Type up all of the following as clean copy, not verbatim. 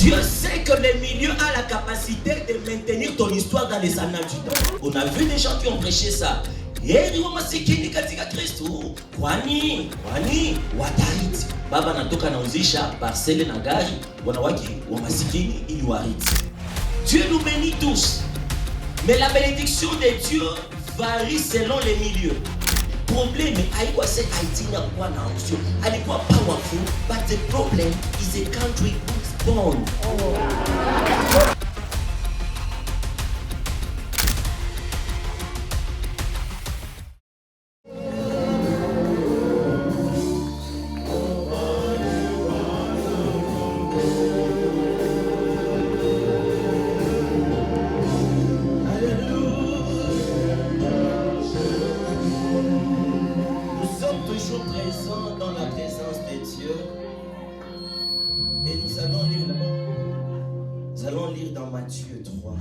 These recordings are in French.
Dieu sait que le milieu a la capacité de maintenir ton histoire dans les annales du temps. On a vu des gens qui ont prêché ça. Heri wa masikini katika Kristo. Kwani watariti. Baba natoka nauzisha parcelle na gari, wanawake wa masikini ili wariti. Dieu nous bénit tous. Mais la bénédiction de Dieu varie selon les milieux. Problème haikuwa se Haiti inakuwa na option. Alikuwa powerful, but the problem is a country who's born. Matthieu 3.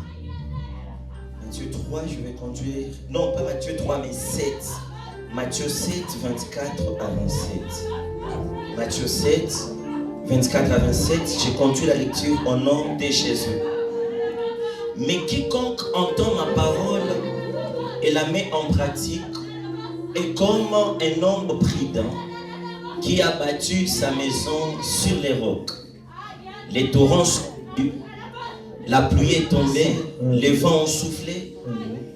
Matthieu 3, je vais conduire. Non, pas Matthieu 3, mais 7. Matthieu 7, 24 à 27. Matthieu 7, 24 à 27. J'ai conduit la lecture au nom de Jésus. Mais quiconque entend ma parole et la met en pratique est comme un homme prudent qui a bâti sa maison sur les rocs. Les torrents sont venus. La pluie est tombée, les vents ont soufflé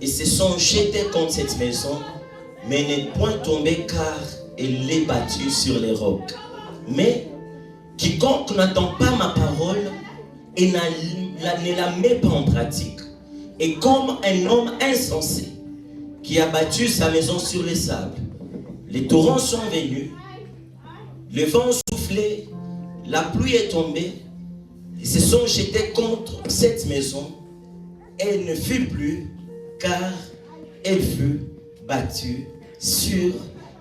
et se sont jetés contre cette maison, mais n'est point tombée car elle est bâtie sur les rocs. Mais quiconque n'entend pas ma parole et ne la met pas en pratique est comme un homme insensé qui a bâti sa maison sur les sables. Les torrents sont venus, les vents ont soufflé, la pluie est tombée. Ils se sont jetés contre cette maison. Elle ne fut plus, car elle fut battue sur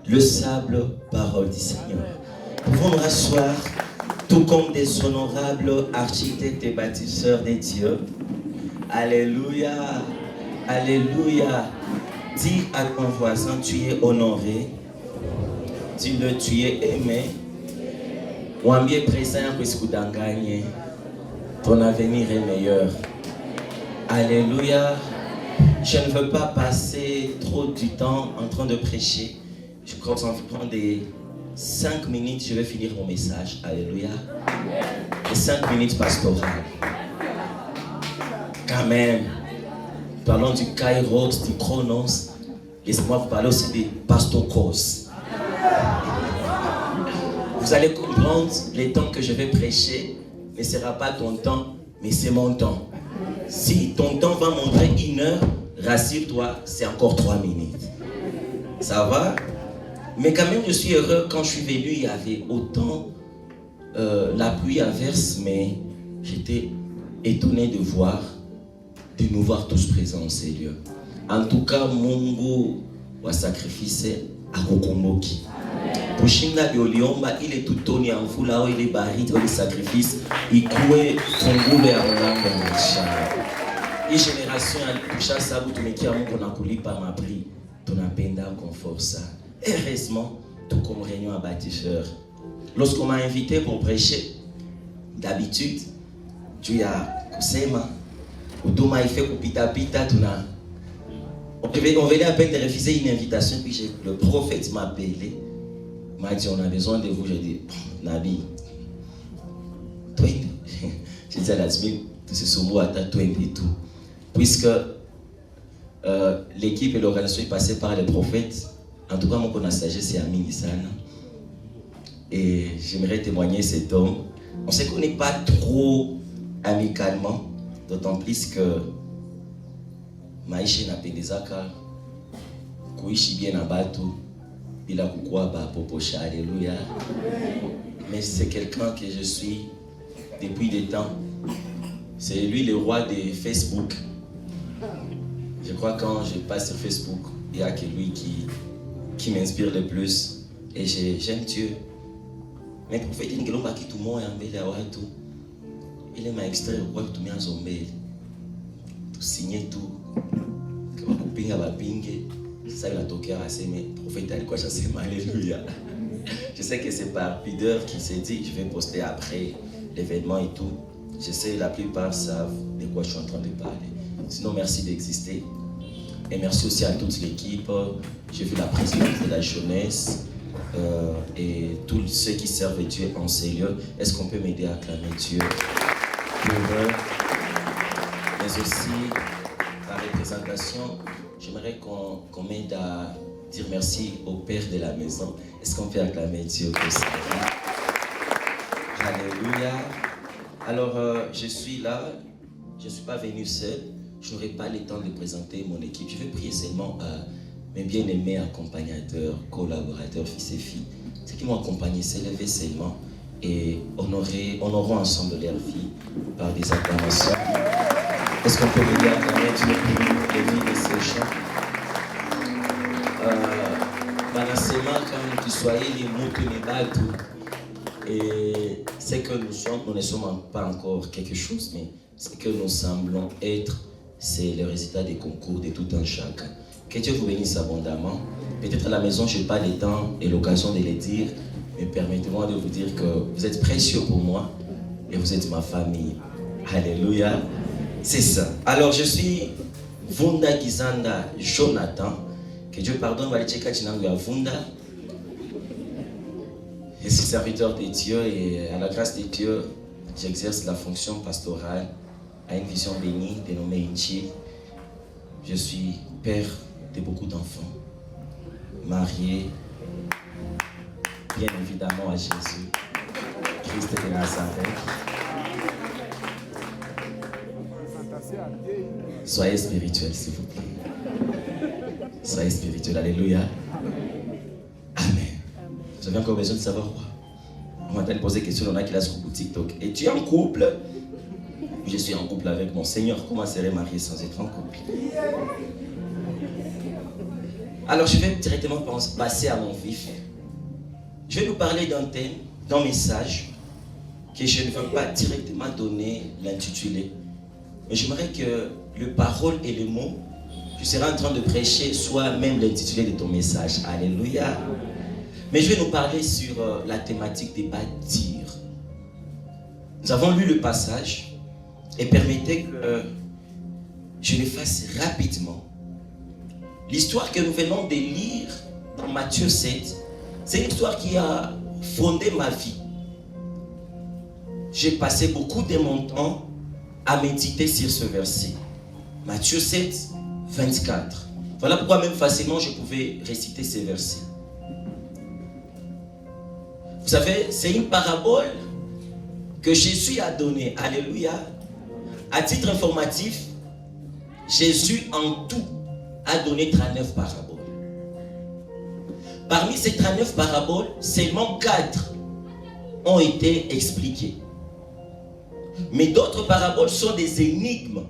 le sable, parole du Seigneur. Nous pouvons nous rasseoir, tout comme des honorables architectes et bâtisseurs des dieux. Alléluia, alléluia. Dis à ton voisin, tu es honoré. Dis-le, tu es aimé. Wambie présent, gagné. Ton avenir est meilleur. Alléluia. Je ne veux pas passer trop du temps en train de prêcher. Je crois qu'en des 5 minutes, je vais finir mon message. Alléluia. Et 5 minutes pastorales. Quand même. Parlons du Kairos, du Chronos. Laissez-moi vous parler aussi des pastokos. Vous allez comprendre les temps que je vais prêcher. Ne sera pas ton temps, mais c'est mon temps. Si ton temps va montrer 1 heure, rassure-toi, c'est encore 3 minutes. Ça va? Mais quand même, je suis heureux. Quand je suis venu, il y avait autant la pluie averse, mais j'étais étonné de nous voir tous présents au Seigneur. En tout cas, Mungu wa sacrifice à Kokomoki. Pushinga bioliomba ile tutoni ya mvula au ile baridi au ile sacrifice ikuwe fungulo ya mlango wa maisha. Hii generation tusha sababu tumekia Mungu na kulipa mapri. Tunapenda confort ça. Heureusement, tout comme réunion à bâtisseur. Lorsqu'on m'a invité pour prêcher, d'habitude, tu as kusema utuma ife kupita pita tuna on venait à peine de refuser une invitation puis le prophète m'a appelé. M'a dit, on a besoin de vous. J'ai dit, Nabi, toi, j'ai dit à l'admin, tout ce somo à ta toi et tout. Puisque l'équipe et l'organisation est passée par les prophètes, en tout cas, mon connaissage, c'est Amin Nissan. Et j'aimerais témoigner cet homme. On ne se connaît pas trop amicalement, d'autant plus que Maïché n'a pas des accords, Kouichi bien à Batou. Il a popocha, alléluia. Mais c'est quelqu'un que je suis depuis des temps. C'est lui le roi de Facebook. Je crois que quand je passe sur Facebook, il n'y a que lui qui m'inspire le plus. Et j'aime Dieu. Mais pour faire une gueule, tout le monde est tout. Il m'a extrait le roi tout le monde tout signé tout. Ça il a toqué à ses mais prophète alikuwa shasema alléluia. Je sais que c'est par pudeur qu'il s'est dit je vais poster après l'événement et tout. Je sais, la plupart savent de quoi je suis en train de parler. Sinon, merci d'exister. Et merci aussi à toute l'équipe. J'ai vu la présidente de la jeunesse et tous ceux qui servent Dieu en ces lieux. Est-ce qu'on peut m'aider à acclamer Dieu pour eux? Mais aussi, la représentation, j'aimerais qu'on m'aide à dire merci au père de la maison. Est-ce qu'on peut acclamer Dieu pour ça? Alléluia. Alors, je suis là. Je ne suis pas venu seul. Je n'aurai pas le temps de présenter mon équipe. Je vais prier seulement à mes bien-aimés accompagnateurs, collaborateurs, fils et filles. Ceux qui m'ont accompagné, s'élever seulement et honorons ensemble leur vie par des acclamations. Est-ce qu'on peut m'aider à acclamer Dieu pour les vies de ces gens? Banasema, comme tu soyez les mots que les bateaux. Et c'est que nous ne sommes pas encore quelque chose, mais ce que nous semblons être, c'est le résultat des concours de tout un chacun. Que Dieu vous bénisse abondamment. Peut-être à la maison, je n'ai pas le temps et l'occasion de le dire, mais permettez-moi de vous dire que vous êtes précieux pour moi et vous êtes ma famille. Alléluia. C'est ça. Alors, je suis Vunda Gizanda Jonathan. Que Dieu pardonne, Vunda. Je suis serviteur de Dieu et à la grâce de Dieu, j'exerce la fonction pastorale à une vision bénie dénommée Inchil. Je suis père de beaucoup d'enfants, marié, bien évidemment à Jésus, Christ de Nazareth. Soyez spirituels, s'il vous plaît. Soyez spirituels, alléluia. Amen. Vous avez encore besoin de savoir quoi? On m'a posé une question, on a qui l'a sur TikTok. Et tu es en couple? Je suis en couple avec mon Seigneur. Comment serais marié sans être en couple? Alors je vais directement passer à mon vif. Je vais nous parler d'un thème, d'un message que je ne veux pas directement donner l'intitulé. Mais j'aimerais que le parole et le mot, tu seras en train de prêcher, soit même l'intitulé de ton message. Alléluia. Mais je vais nous parler sur la thématique des bâtir. Nous avons lu le passage et permettez que je le fasse rapidement. L'histoire que nous venons de lire dans Matthieu 7, c'est une histoire qui a fondé ma vie. J'ai passé beaucoup de mon temps à méditer sur ce verset. Matthieu 7, 24. Voilà pourquoi même facilement je pouvais réciter ces versets. Vous savez, c'est une parabole que Jésus a donnée. Alléluia. À titre informatif, Jésus en tout a donné 39 paraboles. Parmi ces 39 paraboles, seulement 4 ont été expliquées. Mais d'autres paraboles sont des énigmes.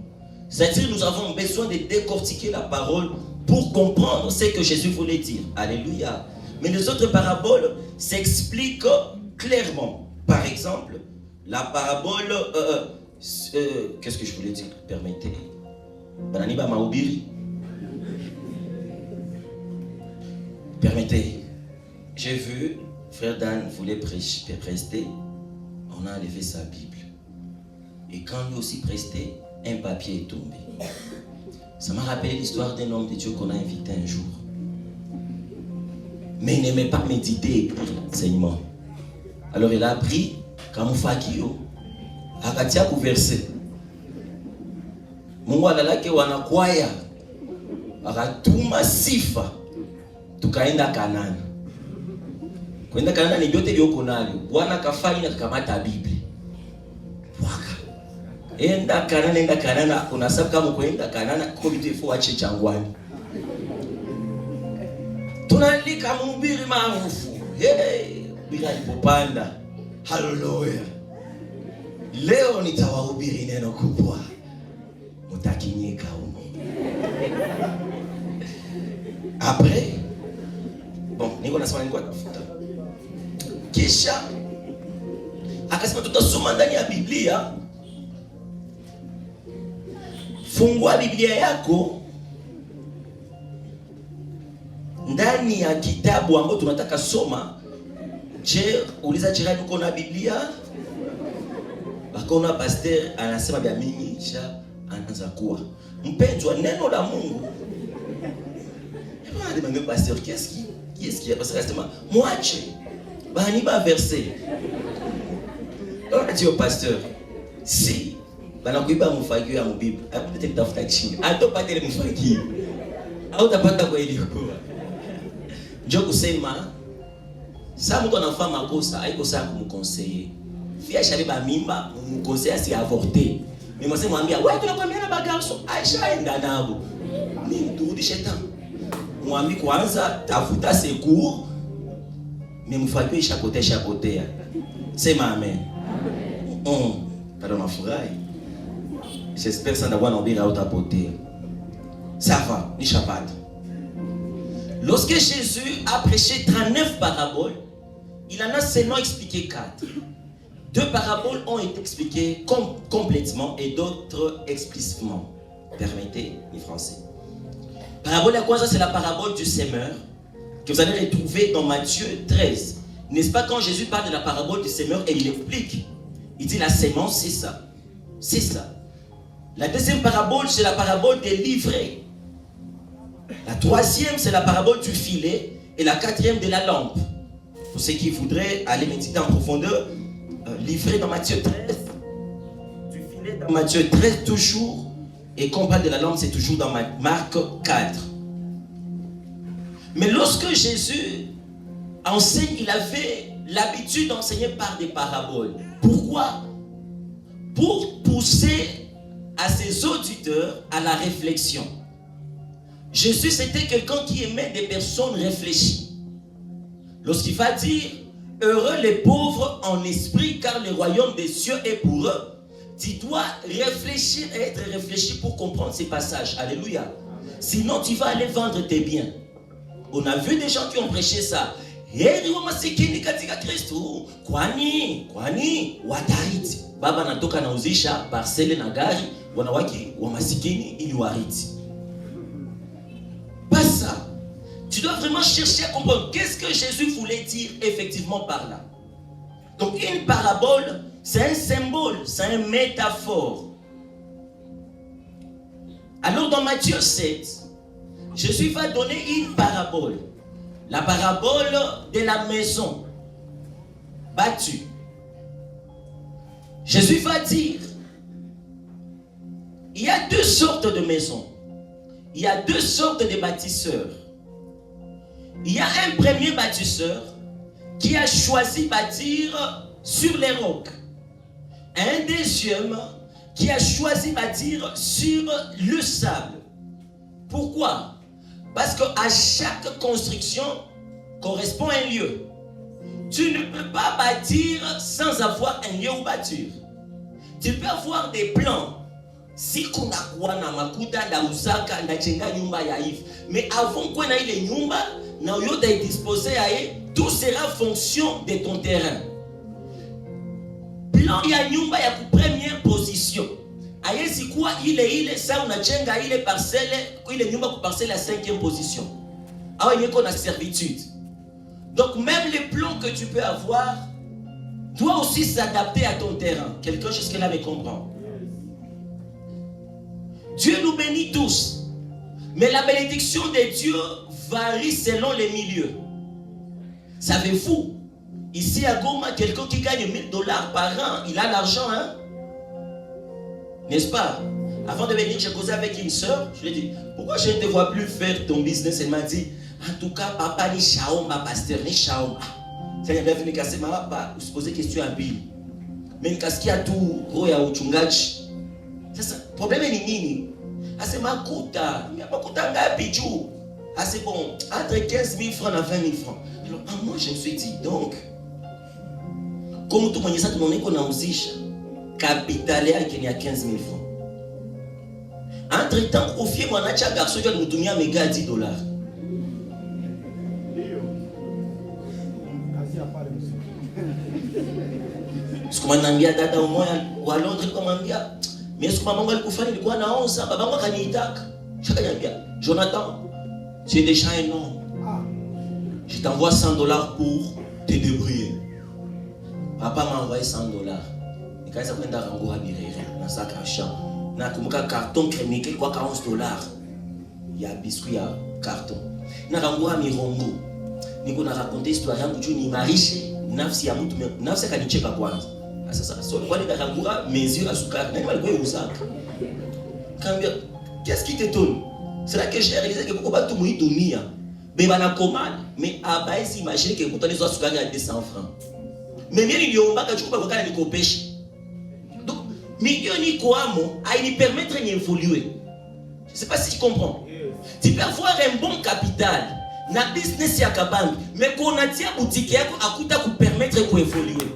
C'est-à-dire nous avons besoin de décortiquer la parole pour comprendre ce que Jésus voulait dire. Alléluia. Mais les autres paraboles s'expliquent clairement. Par exemple, la parabole... qu'est-ce que je voulais dire? Permettez. Bananiba Maobiri. Permettez. J'ai vu, frère Dan voulait prester. On a enlevé sa Bible. Et quand lui aussi prestait, un papier est tombé. Ça m'a rappelé l'histoire d'un homme de Dieu qu'on a invité un jour. Mais il n'aimait pas méditer et l'enseignement. Alors il a pris Kamufakio, akatia kuverse. Mungu analake wanakwaya, akatuma sifa, tukaenda Kanani. Kwenda Kanani ni vyote vyoko nalyo. Bwana kafanya kakamata Biblia. Waka. Enda Kanani, unasabu kama kwenda Kanani, kwa vitu ifo wache changwani. Tunalika mhubiri maarufu. Hey, bila alipopanda. Haleluya. Leo nitawahubiri neno kubwa. Mutakinyika huko. Après, bon, niko nasema nilikuwa tafuta. Kisha akasema tutasoma ndani ya Biblia. Fungua Biblia yako ndani ya kitabu ambacho tunataka soma. Je, uliza jirani uko na Biblia? Bakona pasteur anasema bya mingi kisha anaanza kuwa mpendwa neno la Mungu. Eba demande pasteur qu'est-ce qui est parce que anasema mwache bani ba verset. On dit au pasteur si banakuiba mfagio ya mbibi hapo nitafuta chini atopata ile mfagio au utapata kwa ile kwa njoo kusema sasa mtu anafanya makosa haiko sawa kumconseiller fia shariba mimba mconseiller si avorter mais moi c'est mwambia wewe tunakwambia na bagarso aishaenda nabo ni turudi shetani mwambi kwanza tafuta secours mais mfagio ishapotea sema amen pardon mafurahi. J'espère que ça n'a pas d'embira au tapoter. Ça va, ni chapat. Lorsque Jésus a prêché 39 paraboles, il en a seulement expliqué 4. 2 paraboles ont été expliquées complètement et d'autres explicitement. Permettez, les Français. Parabole à quoi ça? C'est la parabole du semeur que vous allez retrouver dans Matthieu 13. N'est-ce pas quand Jésus parle de la parabole du semeur et il explique? Il dit la sémence, c'est ça. C'est ça. La deuxième parabole, c'est la parabole des livrets. La troisième, c'est la parabole du filet. Et la quatrième, de la lampe. Pour ceux qui voudraient aller méditer en profondeur, livré dans Matthieu 13. Du filet dans Matthieu 13 toujours. Et quand on parle de la lampe, c'est toujours dans Marc 4. Mais lorsque Jésus enseigne, il avait l'habitude d'enseigner par des paraboles. Pourquoi? Pour pousser à ses auditeurs à la réflexion. Jésus, c'était quelqu'un qui aimait des personnes réfléchies. Lorsqu'il va dire « Heureux les pauvres en esprit, car le royaume des cieux est pour eux », tu dois réfléchir et être réfléchi pour comprendre ces passages. Alléluia. Sinon, tu vas aller vendre tes biens. On a vu des gens qui ont prêché ça. Heri wa masikini katika Kristo, kwani watariti. Baba natoka nauzisha parcelle na gari, wanawake wa masikini ili wariti. Pas ça. Tu dois vraiment chercher à comprendre qu'est-ce que Jésus voulait dire effectivement par là. Donc une parabole, c'est un symbole, c'est une métaphore. Alors dans Matthieu 7, Jésus va donner une parabole. La parabole de la maison battue. Jésus va dire, il y a 2 sortes de maisons. Il y a 2 sortes de bâtisseurs. Il y a un premier bâtisseur qui a choisi bâtir sur les rocs. Un deuxième qui a choisi bâtir sur le sable. Pourquoi? Parce qu'à chaque construction correspond un lieu. Tu ne peux pas bâtir sans avoir un lieu où bâtir. Tu peux avoir des plans. Si kuna kuwa na makuta na usaka na chenga nyumba ya hivi. Mais avant qu'on ait les nyumba, na yote est disposé à tout sera fonction de ton terrain. Plan ya nyumba ya première position. Ayesi kuwa ile sa unachenga ile parcelle, ile nyumba ku parcelle à 5e position. Awa yeko na servitude. Donc même les plans que tu peux avoir doivent aussi s'adapter à ton terrain. Quelqu'un jusque-là me comprend. Dieu nous bénit tous. Mais la bénédiction de Dieu varie selon les milieux. Savez-vous, ici à Goma, quelqu'un qui gagne $1000 par an, il a l'argent, hein? N'est-ce pas? Avant de venir, j'ai causé avec une soeur. Je lui ai dit, pourquoi je ne te vois plus faire ton business? Elle m'a dit, en tout cas, papa, ni shaoma, pasteur, ni shaoma. C'est un bienvenu casser ma papa, je pose question à Bill. Mais une casquette à tout, roya ou chungachi. Sasa, problème ni nini? Ase makuta ngapi juu? Ase bon, entre 15 000 francs à 20 000 francs. Alors, moi je me suis dit, donc, comme tout le monde sait, tout le monde nauzisha, capital yake ni ya 15 000 francs. Entre temps, au fier, moi, nacha garçon, je vais me donner méga $10. Siku manambia dada umoja wa Londres kumwambia mimi siku mama alikufa nilikuwa naoza babangu akaniitaka shakaniambia Jonathan c'est déjà un nom je t'envoie $100 pour te débrouiller. Papa m'a envoyé $100 nikaanza kwenda rangura birere na sac à champ na kumbuka carton crémique kwa $40 ya biscuit ya carton na rangura mirongo. Niko na raconter histoire yangu juu ni marishe nafsi ya mtu, nafsi akanicheka kwanza. Sasa so kwa nini rangura mesure à sukari nani walikuwa usaka kambia qu'est-ce qui t'étonne? C'est là que j'ai réalisé que beaucoup de monde dunia beba na commande mais abaisi imaginer que mtu anazo sukari à 200 francs. Mais mimi niliomba kachukua kwa kana nikopesha. Donc milioni koamo aini permettre d'évoluer. Je sais pas si tu comprends. Tu peux avoir un bon capital na business ya kabambi mais qu'on atia boutique yako akuta ku permettre ku évoluer.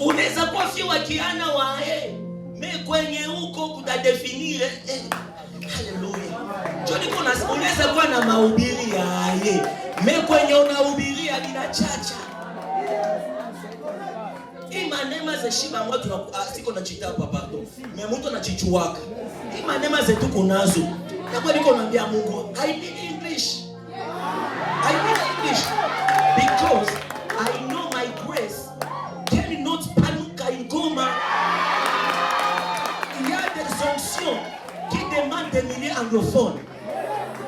Unaweza kuwa fiwa kiana wae mais kwenye huko kutadefinir haleluya. Joni kuna unaweza kuwa na mahubiri ya yeye mais kwenye unahubiria bila chacha. Imanema za shiba mwa siko na chitapa pardon. Mais mtu anachichuaka. Imanema zetu kunazo. Na kwa niko naambia Mungu, I need English. I need English because I know my grace cannot panuka ingoma. Il y a des onctions qui demandent des milliers anglophones.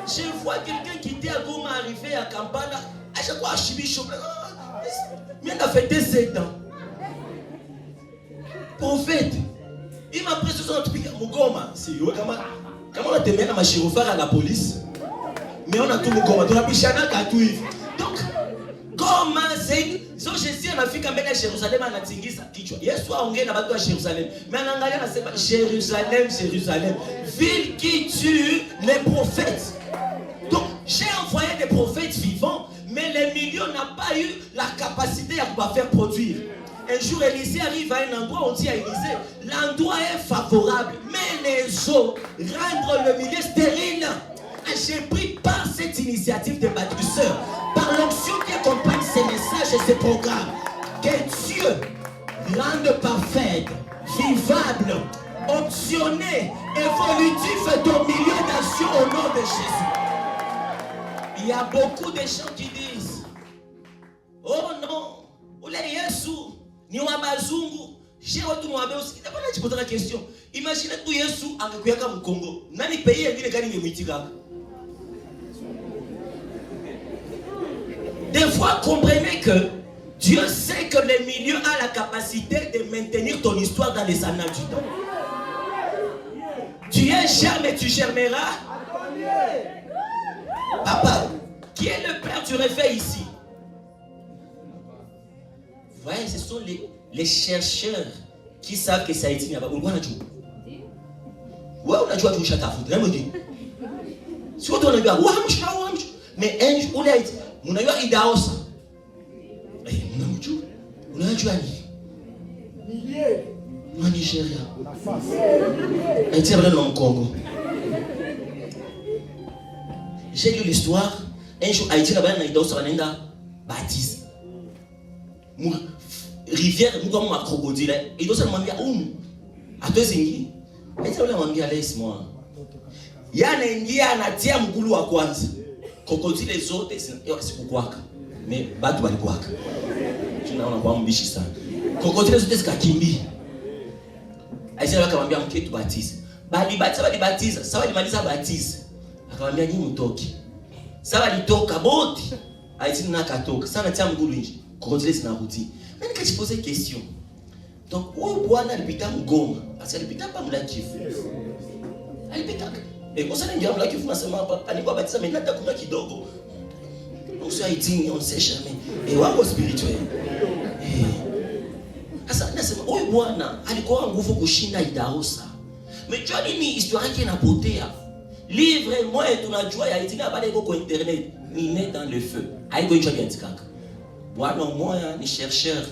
Je vois quelqu'un qui était à Goma arrivé à Kampala, à chaque fois à Chibisho. Mais il a fêté 7 ans. Prophète, il m'a pris sur son truc à Mugoma. C'est yo, comment on a temé à ma chirurgie à la police? Mais on a tout Mugoma. Donc, Goma, c'est. So Jésus en Afrique, mais à Jérusalem, on a tingisa. Yesu a ongé na à Jérusalem. Mais en anglais, on a Jérusalem, Jérusalem. Ville qui tue les prophètes. Donc, j'ai envoyé des prophètes vivants, mais les millions n'ont pas eu la capacité à pouvoir faire produire. Un jour, Élisée arrive à un endroit, on dit à Élisée, l'endroit est favorable, mais les eaux rendent le milieu stérile. J'ai pris par cette initiative de bâtisseurs, par l'onction qui accompagne ces messages et ces programmes, que Dieu rende parfaite, vivable, optionnée, évolutif ton milieu d'action au nom de Jésus. Il y a beaucoup de gens qui disent, oh non, ou les Yesu, ni wa bazungu, j'ai watu mwabe aussi. D'abord, je pose la question. Imaginez que Yesu angekuya mu Congo. Nani pays ngine gani ngemuitika? Des fois, comprenez que Dieu sait que le milieu a la capacité de maintenir ton histoire dans les annales du temps. Tu es germe et tu germeras. Papa, qui est le Père tu refais ici? Vous voyez, ce sont les chercheurs qui savent que ça a été mis à bas. Ouais, on a joué à tout chata foot. Là, on dit. Si on a joué, mais un jour, on a été. On a joué à Idaosa. On a joué à Nigeria. Et tiens, dans le Congo. J'ai lu l'histoire. Un jour, Haïti, là-bas, on a Idaosa, on a baptisé. Rivière, nous comme un crocodile. Et donc, ça m'a dit, à deux zingi. Mais ça m'a dit, laisse-moi. Il y a un ingi, un atia, mkulu wa kwanza. Crocodile les autres, c'est pourquoi. Mais, batu bali quoi. Tu n'as pas mbishi sana. Crocodile les autres, c'est kakimbi. Aïsé, là, kamambia, mke, tu baptise. Bali baptise. Ça va limaliza baptise. Akamambia, nyi mutoki. Ça va litoka, boti. Aïsé, nakatoka. Ça, natia mkulu inji. Crocodile, c'est na routine. Mais quand tu poses une question, donc où Bwana alipita Mgoma, parce qu'il alipita pas Mlakifu. Alipita. Et pour ça, les gens Mlakifu nasema hapa, alikuwa baptisa mais nata kuna kidogo. Donc sur Haïti, on ne sait jamais. Et wako spirituel. Sasa nasema huyu Bwana alikuwa nguvu kushinda Idaosa. Mais tu as dit ni histoire qui inapotea. Livre moi et tunajua ya Haïti na bale iko kwa internet, ni net dans le feu. Haiko hicho kiandikaka. Bwana mmoja ni chercheur.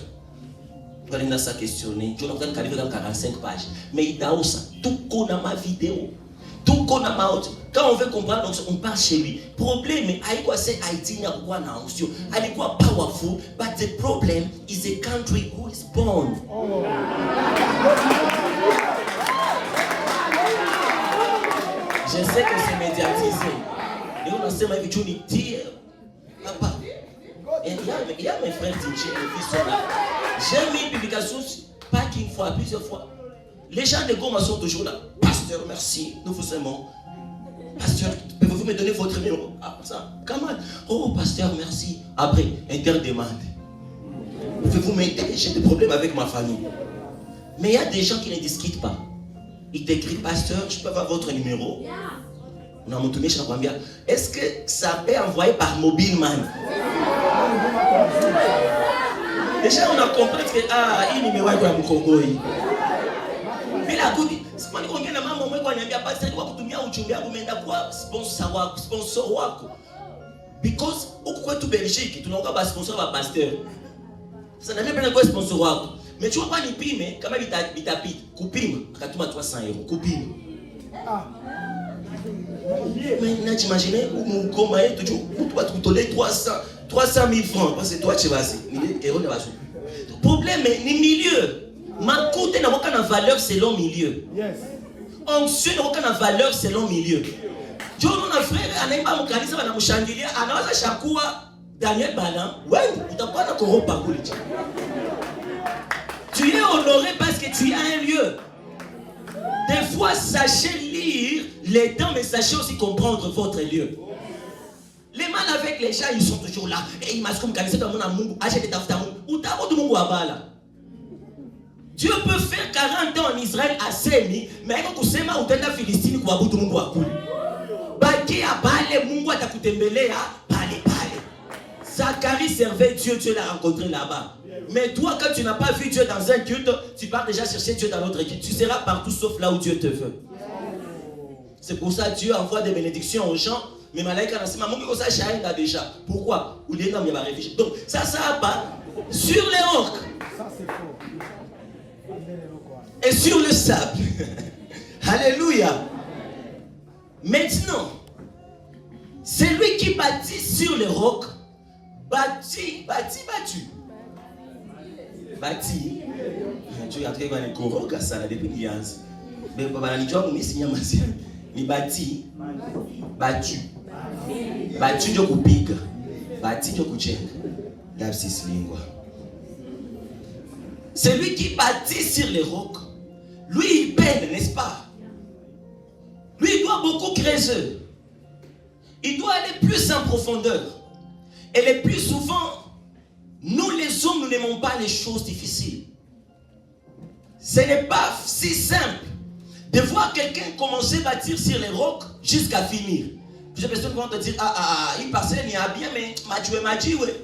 Pour aller dans sa questionner. Je n'ai pas dans 45 pages. Mais Idaosa, tout qu'on a ma vidéo. Tout qu'on a ma audio. Quand on veut comprendre, on part chez lui. Problème, Haïko c'est Haïti, n'a pas na onction. Haïko powerful, but the problem is a country who is born. Je sais que c'est médiatisé. Et on a sait ma vidéo ni dire. Papa. Et il y a mes frères DJ, les fils sont là. J'ai mis une publication fois, plusieurs fois. Les gens de Goma sont toujours là. Pasteur, merci, nous vous aimons. Pasteur, pouvez-vous me donner votre numéro? Ah, ça, comment? Oh, pasteur, merci. Après, interdemande. Pouvez-vous m'aider? J'ai des problèmes avec ma famille. Mais il y a des gens qui ne discutent pas. Ils t'écrivent, pasteur, je peux avoir votre numéro? On a montré, je bien. Est-ce que ça peut envoyer par mobile, man? Déjà, on a compris que, il numéro est comme Congo. Mais la Goudi, c'est pas qu'on vient à maman, moi, quand il y a pas de quoi, tu m'as oublié, vous m'avez quoi, sponsor wako. Because, au quoi tout Belgique, tu n'as pas sponsor à pasteur. Ça n'a même pas de sponsor wako. Mais tu vois pas ni pime, quand même, il t'habite. Coupime, quand tu m'as 300 €. Coupime. Mais t'imagines, où comment est toujours, tu vas te donner 300 000 francs, parce que toi, tu vas passer. Le problème est, ni milieu. Ma côté n'a aucune valeur selon milieu. Onction n'a aucune valeur selon milieu. Je mon frère, on n'a pas mon canisa, on a mon chandelier, on a chaque fois Daniel Balan. Ouais, il t'a pas d'accord par contre. Tu es honoré parce que tu as un lieu. Des fois, sachez lire les temps, mais sachez aussi comprendre votre lieu. Les mal avec les gens, ils sont toujours là. Et ils m'ont comme canisa dans mon amour, achète des taftamou. Ou t'as pas de mon guabala. Dieu peut faire 40 ans en Israël à Semi, mais quand tu sais ma ou t'es Philistine ou Abou Mungu Akuli. Baki a balé Mungu à Takutembele à balé. Zacharie servait Dieu, Dieu l'a rencontré là-bas. Mais toi, quand tu n'as pas vu Dieu dans un culte, tu pars déjà chercher Dieu dans l'autre culte. Tu seras partout sauf là où Dieu te veut. C'est pour ça que Dieu envoie des bénédictions aux gens. Mais Malaïka n'a pas dit que ça Shaïna déjà. Pourquoi? Ou les noms, il y a réfugié. Donc, ça pas sur les rocs. Ça, c'est faux. Et sur le sable. Alléluia. Maintenant, celui qui bâtit sur le roc, bâti. Tu as trouvé un coroc à ça depuis l'Iance. Mais papa, ni job, ni bâti, battu. Battu de coupiga, bâti de couchenga. L'absis lingua. Celui qui bâtit sur les rocs, lui il peine, n'est-ce pas? Lui il doit beaucoup creuser. Il doit aller plus en profondeur. Et le plus souvent, nous les hommes, nous n'aimons pas les choses difficiles. Ce n'est pas si simple de voir quelqu'un commencer à bâtir sur les rocs jusqu'à finir. Plusieurs personnes vont te dire, il passait, il y a bien, mais Madjoué,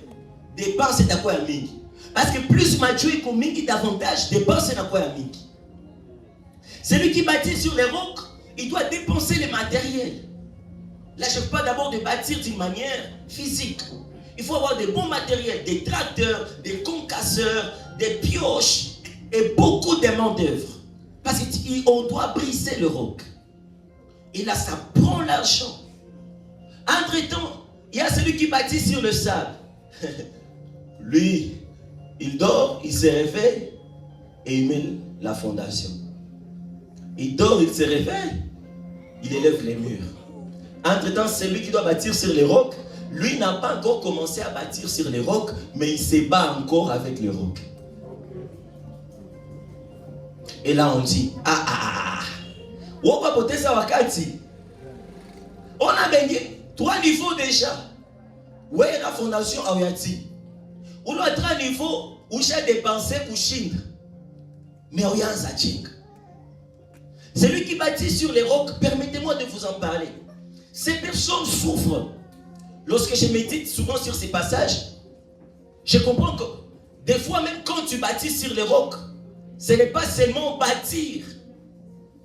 dépense c'est à quoi ami. Parce que plus Madjoué communique davantage, dépense c'est à quoi ami. Celui qui bâtit sur les rocs, il doit dépenser les matériels. Là, je ne parle pas d'abord de bâtir d'une manière physique. Il faut avoir des bons matériels, des tracteurs, des concasseurs, des pioches et beaucoup de main-d'œuvre. Parce qu'on doit briser le roc. Et là, ça prend l'argent. Entre-temps, il y a celui qui bâtit sur le sable. Lui, il dort, il se réveille et il met la fondation. Il dort, il se réveille, il élève les murs. Entre-temps, celui qui doit bâtir sur les rocs, lui n'a pas encore commencé à bâtir sur les rocs, mais il se bat encore avec les rocs. Et là, on dit, on va porter ça wakati. On a gagné 3 niveaux déjà. Où est la fondation à Oyati? On a 3 niveaux où j'ai dépensé pour Chine. Mais on y a un Zaching. Celui qui bâtit sur les rocs, permettez-moi de vous en parler. Ces personnes souffrent. Lorsque je médite souvent sur ces passages, je comprends que des fois, même quand tu bâtis sur les rocs, ce n'est pas seulement bâtir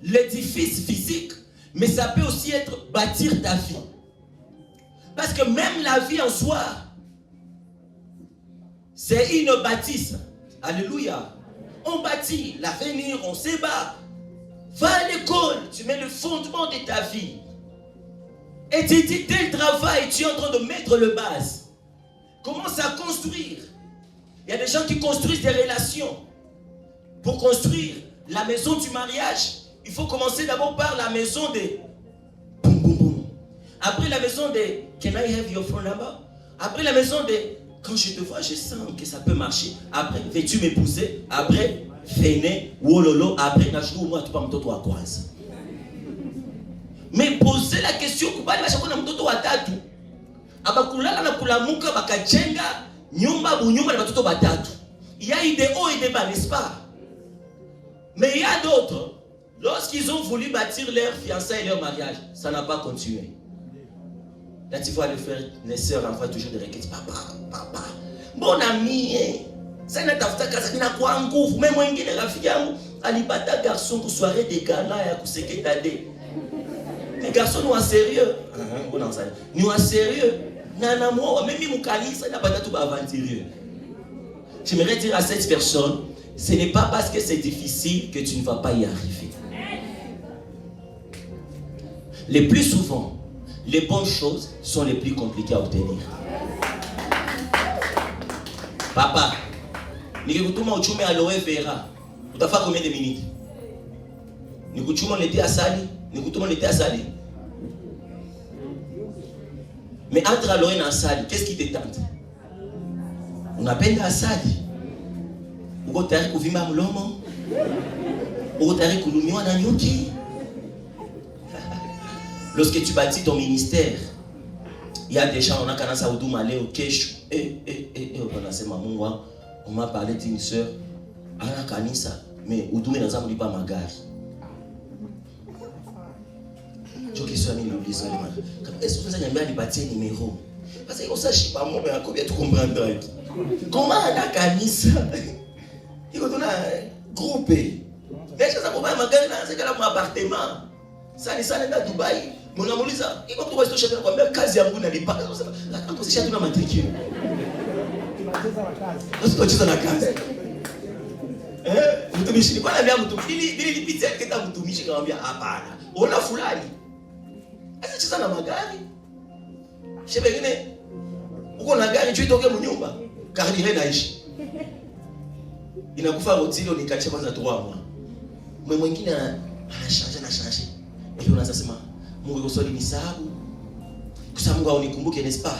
l'édifice physique, mais ça peut aussi être bâtir ta vie. Parce que même la vie en soi, c'est une bâtisse. Alléluia. On bâtit l'avenir, on se bat. Va à l'école, tu mets le fondement de ta vie. Et tu dis tel travail, tu es en train de mettre le base. Commence à construire. Il y a des gens qui construisent des relations. Pour construire la maison du mariage, il faut commencer d'abord par la maison de boum boum boum. Après la maison de Can I have your phone number? Après la maison de quand je te vois, je sens que ça peut marcher. Après, veux-tu m'épouser? Après, Fene, wololo, après, na jour, moi, tu pas mtoto wa kwanza. Mais poser la question, kubali bashako na mtoto wa tatu. Abakulala na kulamuka bakachenga nyumba bunyumba na batoto batatu. Il y a eu des hauts et des bas, n'est-ce pas? Mais il y a d'autres, lorsqu'ils ont voulu bâtir leur fiançailles et leur mariage, ça n'a pas continué. Là, tu vois, les sœurs envoient toujours des requêtes. Papa, mon ami, ça n'a pas fait ça, n'a pas un goût. Même moi, je suis raffié, alibata garçon pour soirée des gala et à couper tadé. Les garçons, nous en sérieux. Nous en sérieux. Nana, moi, même si mon cali, ça n'a pas tout aventureux. J'aimerais dire à cette personne, ce n'est pas parce que c'est difficile que tu ne vas pas y arriver. Le plus souvent, les bonnes choses sont les plus compliquées à obtenir. Papa, nikikutuma uchume aloe vera, utafaa combien de minutes? Nikutuma l'été asali, nikutuma l'été asali. Mais entre aloe et asali, qu'est-ce qui te tente? Unapenda asali? Uko tayari kuvimba mlomo? Uko tayari kulumiwa na nyuki? Lorsque tu bâtis ton ministère, il y a des gens, on a commencé à Oudouma aller au Keshu. On m'a parlé d'une soeur, Ana Kanisa, mais Oudouma n'a pas ma gare. Je suis allé à l'église. Est-ce que vous avez bâti un numéro? Parce que ça, je ne sais pas, moi, mais combien tu comprends? Comment Ana Kanisa? Il y a un groupe. Mais je sais pas, ma gare, c'est mon appartement. Ça, c'est à Dubaï. Mon amour, il faut que tu restes chez toi. Même kazi yangu nalipa. Quand c'est chez toi na matricule. Ndio tu na kazi. Mtumishi ni kwa nambia mtumishi ili lipitia keta mtumishi kamwambia hapana. Ona fulani. Sasa cheza na magari. Shebe ngine. Uko na gari tu itoke mnyumba. Gari ile naishi. Inakufa hoteli nikache kwanza 3 mois. Mwe mwingine anashanja. Et on a ça Mungu usoni nisabu. Kusa Mungu aunikumbuke, n'est-ce pas?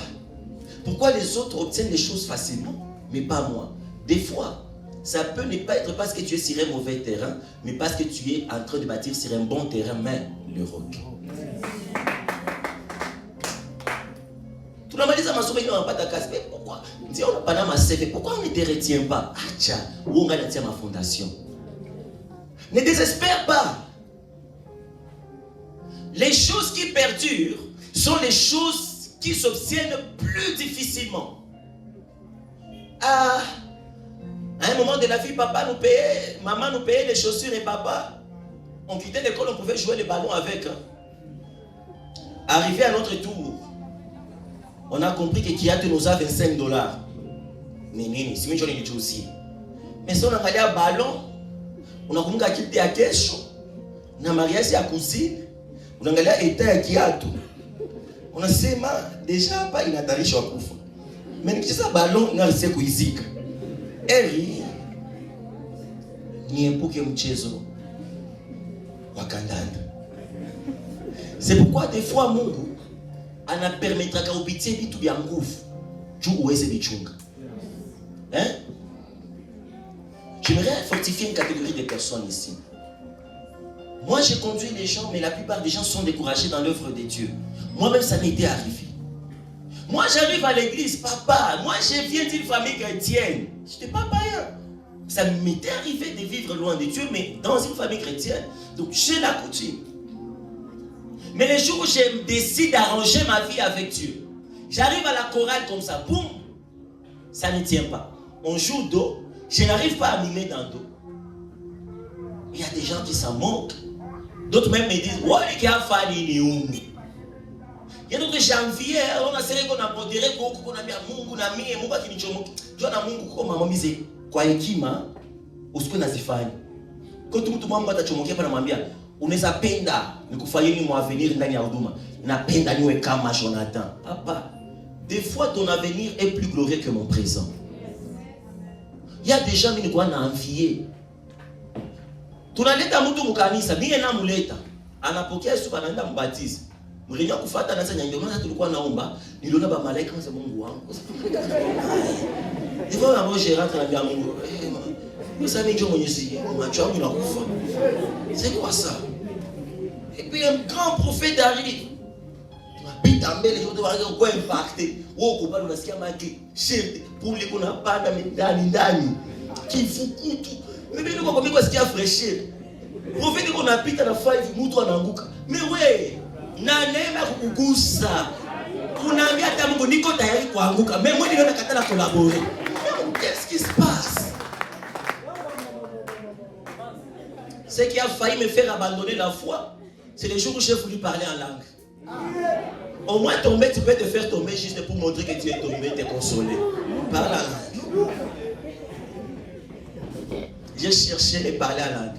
Pourquoi les autres obtiennent des choses facilement, mais pas moi? Des fois, ça peut ne pas être parce que tu es sur un mauvais terrain, mais parce que tu es en train de bâtir sur un bon terrain, mais le roc. Tunamaliza masomo yenyewe unapata kazi. Mais pourquoi? Ndio unapana masefe. Pourquoi on ne te retient pas? Acha, où on a ma fondation. Ne désespère pas. Les choses qui perdurent sont les choses qui s'obtiennent plus difficilement. À un moment de la vie, papa nous payait, maman nous payait les chaussures et papa, on quittait l'école, on pouvait jouer le ballon avec. Arrivé à notre tour, on a compris que Kiat nous a $25. Mais si je l'ai aussi. Mais si on a regardé un ballon, on a compris qu'il était à Kesho, on a marié à cousine. On a été kiatu. On a sema déjà pas inatarisha kufa. Mais nikicheza ballon na sisi kuizika. Eri niepuke mchezo wa kandanda. C'est pourquoi des fois Mungu ana permettra ka upitie vitu vya nguvu juu uweze vichunga. Hein? J'aimerais fortifier une catégorie de personnes ici. Moi, j'ai conduit les gens, mais la plupart des gens sont découragés dans l'œuvre de Dieu. Moi-même, ça m'était arrivé. Moi, j'arrive à l'église, papa. Moi, je viens d'une famille chrétienne. Je n'étais pas païen. Ça m'était arrivé de vivre loin de Dieu, mais dans une famille chrétienne. Donc, j'ai la coutume. Mais les jours où je décide d'arranger ma vie avec Dieu, j'arrive à la chorale comme ça, boum, ça ne tient pas. On joue d'eau, je n'arrive pas à mimer dans l'eau. Il y a des gens qui s'en moquent. D'autres même me disent, ouais, qui a fait il y a d'autres janvier, on a serré qu'on a modéré, qu'on a mis à Mungu, on a mis à Mungu, qui n'y chomoki. John a Mungu, comme maman disait, quoi, ekima, ou ce qu'on a zifani. Quand tout le monde a chomoki, on a dit, on est à penda, mais qu'on faille nous avenir dans les Auduma. Na penda nous est comme Jonathan. Papa, des fois ton avenir est plus glorieux que mon présent. Il y a des gens qui nous ont envié. Tunaleta mtu mkanisa, mie na muleta. Anapokea Yesu anaenda mbatizo. Mlinya kufuata na sasa ndio maana tulikuwa naomba, niliona ba malaika kama Mungu wangu. Hivyo na moyo rentre na Mungu. Vous savez, c'est quoi ça? Et puis un grand prophète arrive. Les gens doivent impacter. Pour les qu'on n'a pas qui vous coûte. Mais nous avons compris ce qui a fraîché. Le prophète qu'on a pité dans 5 minutes en Anguka. Mais ouais, Nanema Kukusa. On a mis à Tamongo Nico Taïri pour Anguka. Mais moi, je vais collaborer. Qu'est-ce qui se passe? Ce qui a failli me faire abandonner la foi, c'est les jours où j'ai voulu parler en langue. Au moins tomber, tu peux te faire tomber juste pour montrer que tu es tombé, te consoler. Parle en langue. J'ai cherché de parler en langue.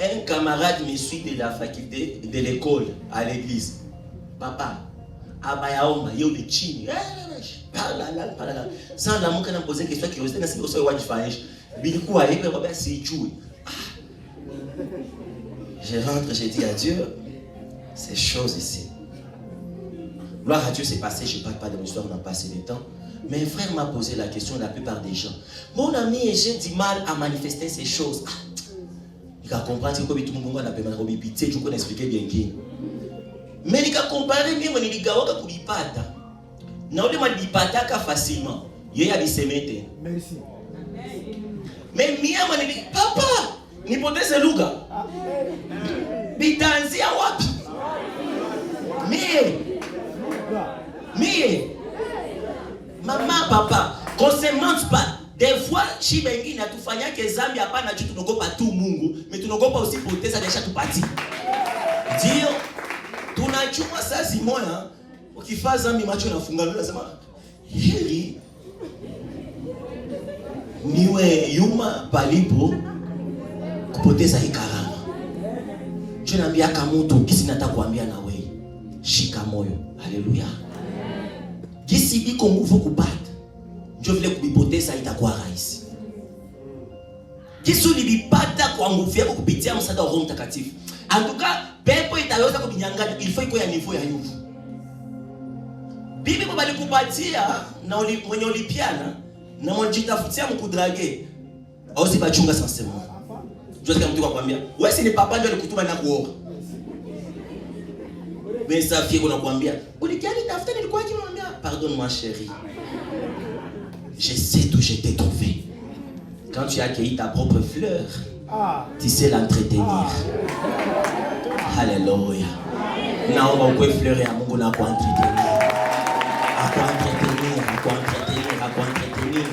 Un camarade me suit de la faculté, de l'école, à l'église. Papa, Abayaoma, yo de chini. Parle en langue, parle en langue. Sans l'amour, quand on pose une question qui est aussi au Wadi Faïch, Bilikou a été Robert Sejou. Je rentre, j'ai dit à Dieu, ces choses ici. Gloire à Dieu, c'est passé, je ne parle pas de l'histoire, on a passé le temps. Mais un frère m'a posé la question, la plupart des gens. Mon ami, j'ai du mal à manifester ces choses. Il a compris que tout le monde a pu pitié, tu peux expliquer bien qui. Mais il a comparé, mais il a dit pour l'ipata. Non, il m'a dit pata facilement. Il a dit c'est mettre. Merci. Mais Mia m'a dit, papa, l'hypothèse est louga. Bitanzi à wapi. Mais, maman, papa, qu'on se mente pas. Des fois, si bengi na tufanya que Zambia pas na tu ne go pas tout mungu, mais tu ne go pas aussi pour ça déjà tout parti. Dire, tu n'as chuma ça Simona, pour qu'il fasse Zambia match na funga là sema. Hili niwe yuma palipo kupoteza ikarama. Je n'ambia kamutu kisi natakwambia na wewe. Shika moyo. Alléluia. Kisi biko nguvu kupata. Je voulais kubipoteza itakuwa rahisi. Kisi ulibipata kwa nguvu yako kupitia msaada wa Roho Mtakatifu. En tout cas, pepo itaweza kubinyanganya, il faut iko ya niveau ya yuvu. Bibi baba alikupatia na mwenye ulipiana na mjitafutia mkudrage. Au si bachunga sincèrement. Je sais mtu akwambia, wewe si ni papa ndio alikutuma na kuoa. Mais ça fait qu'on a kwambia, ulikiani tafuta nilikuwa kimwambia, pardonne-moi chérie. Je sais d'où je t'ai trouvé. Quand tu as accueilli ta propre fleur, tu sais l'entretenir. Alléluia. Na on va fleurer à Mungu na kwa entretenir. À quoi entretenir.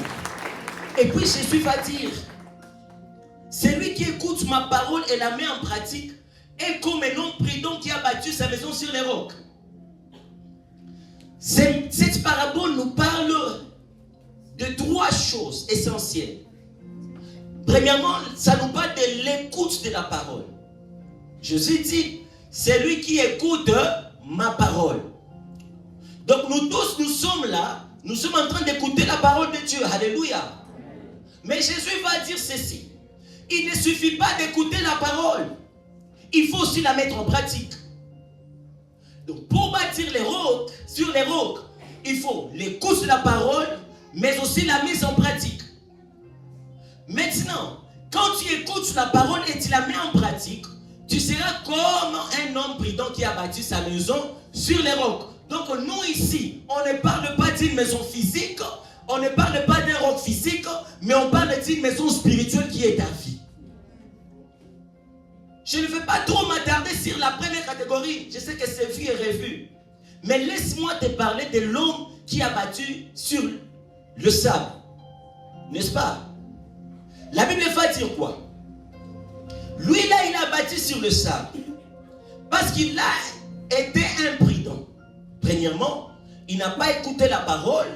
Et puis Jésus va dire, celui qui écoute ma parole et la met en pratique est comme un homme prudent qui a bâti sa maison sur les rocs. Cette parabole nous parle de 3 choses essentielles. Premièrement, ça nous parle de l'écoute de la parole. Jésus dit, c'est lui qui écoute ma parole. Donc nous tous, nous sommes là, nous sommes en train d'écouter la parole de Dieu. Alléluia. Mais Jésus va dire ceci. Il ne suffit pas d'écouter la parole. Il faut aussi la mettre en pratique. Donc pour bâtir les rocs, sur les rocs, il faut l'écoute de la parole, mais aussi la mise en pratique. Maintenant, quand tu écoutes la parole et tu la mets en pratique, tu seras comme un homme prudent qui a bâti sa maison sur les rocs. Donc nous ici, on ne parle pas d'une maison physique, on ne parle pas d'un roc physique, mais on parle d'une maison spirituelle qui est ta vie. Je ne vais pas trop m'attarder sur la première catégorie, je sais que c'est vu et revu. Mais laisse-moi te parler de l'homme qui a bâti sur le sable. N'est-ce pas? La Bible va dire quoi? Lui là, il a bâti sur le sable. Parce qu'il a été imprudent. Premièrement, il n'a pas écouté la parole.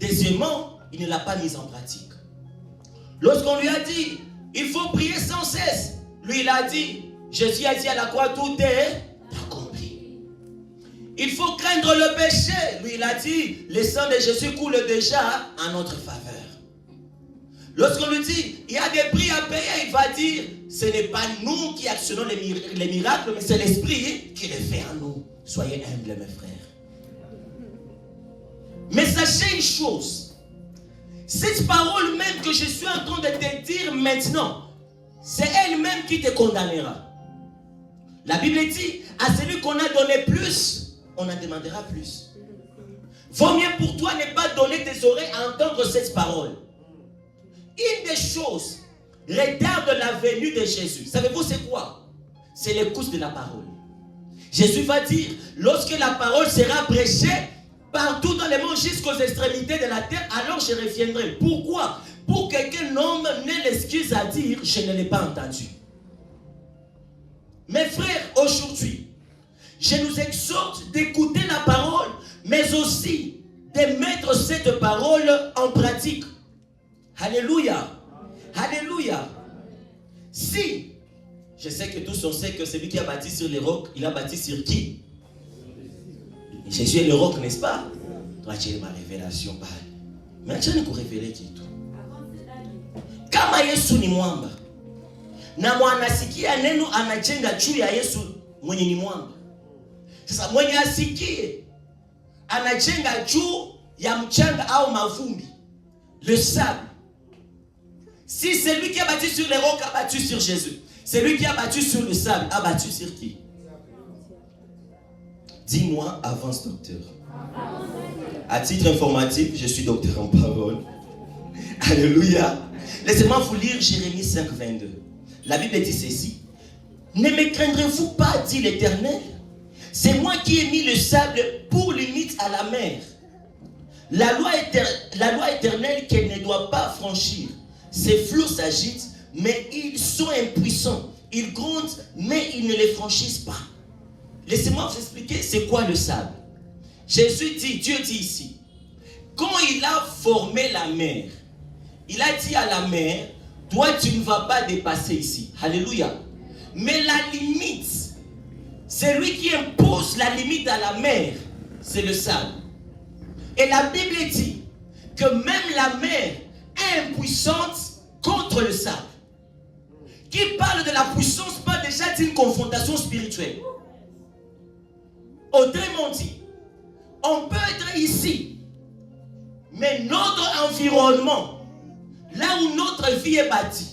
Deuxièmement, il ne l'a pas mise en pratique. Lorsqu'on lui a dit, il faut prier sans cesse. Lui, il a dit, Jésus a dit à la croix, tout est accompli. Il faut craindre le péché. Lui, il a dit, le sang de Jésus coule déjà en notre faveur. Lorsqu'on lui dit, il y a des prix à payer, il va dire, ce n'est pas nous qui actionnons les miracles, mais c'est l'Esprit qui les fait en nous. Soyez humbles, mes frères. Mais sachez une chose, Cette parole même que je suis en train de te dire maintenant, c'est elle-même qui te condamnera. La Bible dit, à celui qu'on a donné plus, on en demandera plus. Vaut mieux pour toi ne pas donner tes oreilles à entendre cette parole. Une des choses retarde la venue de Jésus. Savez-vous c'est quoi? C'est l'écoute de la parole. Jésus va dire, lorsque la parole sera prêchée partout dans le monde jusqu'aux extrémités de la terre, alors je reviendrai. Pourquoi? Pour que qu'un homme n'ait l'excuse à dire, je ne l'ai pas entendu. Mes frères, aujourd'hui, je nous exhorte d'écouter la parole, mais aussi de mettre cette parole en pratique. Alléluia. Alléluia. Si, je sais que tous on sait que celui qui a bâti sur les rocs, il a bâti sur qui? Jésus est le roc, n'est-ce pas? Toi, tu es ma révélation. Mais tu as nous révéler qui tout. Kama Yesu ni mwamba. Na mwanasikia neno anajenga juu ya Yesu mwenye ni mwamba. Sasa mwenye asikie anajenga juu ya mchanga au mavumbi, le sable. Si celui qui a bâti sur les rocs a bâti sur Jésus, celui qui a bâti sur le sable a bâti sur qui? Dis-moi, avance docteur. À titre informatif, je suis docteur en parole. Alléluia. Laissez-moi vous lire Jérémie 5, 22. La Bible dit ceci. Ne me craindrez-vous pas, dit l'Éternel? C'est moi qui ai mis le sable pour limite à la mer. La loi éternelle qu'elle ne doit pas franchir. Ces flots s'agitent, mais ils sont impuissants. Ils grondent, mais ils ne les franchissent pas. Laissez-moi vous expliquer c'est quoi le sable. Jésus dit, Dieu dit ici, quand il a formé la mer, il a dit à la mer, toi tu ne vas pas dépasser ici. Alléluia. Mais la limite, celui qui impose la limite à la mer, c'est le sable. Et la Bible dit que même la mer est impuissante contre le sable. Qui parle de la puissance parle déjà d'une confrontation spirituelle. Autrement dit, on peut être ici, mais notre environnement, là où notre vie est bâtie,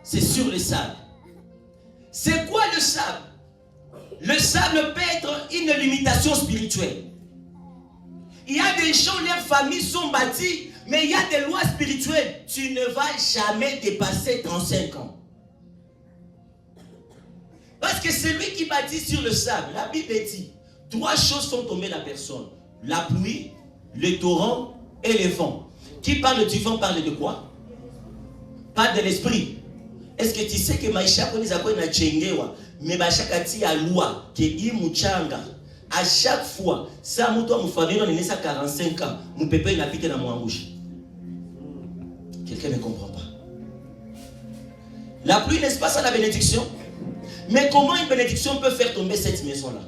c'est sur le sable. C'est quoi le sable? Le sable peut être une limitation spirituelle. Il y a des gens, leurs familles sont bâties, mais il y a des lois spirituelles. Tu ne vas jamais dépasser 35 ans. Parce que celui qui bâtit sur le sable, la Bible dit, 3 choses font tomber la personne. La pluie, le torrent et le vent. Qui parle du vent parle de quoi? Parle de l'esprit. Est-ce que tu sais que maisha yako ni zako inachengewa, mais bashakati ya loi que i muchanga à chaque fois ça mtu amfamili anenesa 45 ans, mpepe inapita na muangusha. Quelqu'un ne comprend pas. La pluie, n'est-ce pas ça la bénédiction? Mais comment une bénédiction peut faire tomber cette maison-là?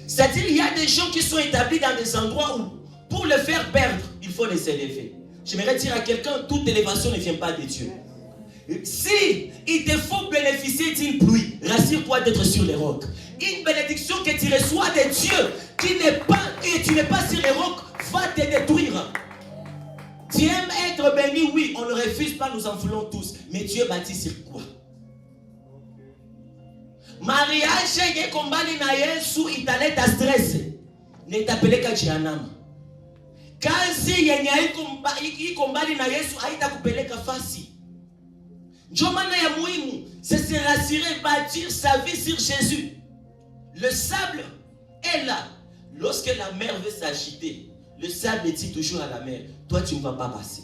C'est-à-dire il y a des gens qui sont établis dans des endroits où pour le faire perdre, il faut les élever. J'aimerais dire à quelqu'un, toute élévation ne vient pas de Dieu. Si il te faut bénéficier d'une pluie, rassure-toi d'être sur les rocs. Une bénédiction que tu reçois de Dieu, qui n'est pas, et tu n'es pas sur les rocs, va te détruire. Tu aimes être béni, oui, on ne refuse pas, nous en voulons tous. Mais Dieu bâtit sur quoi? Mariage ye kombali na Yesu italeta stress. Ne tapeleka jehanamu. Kazi yenye ikombali na Yesu haitakupeleka fasi. Ndio maana ya muhimu, c'est se rassurer, bâtir sa vie sur Jésus. Le sable est là. Lorsque la mer veut s'agiter, le sable dit toujours à la mer, toi tu ne vas pas passer.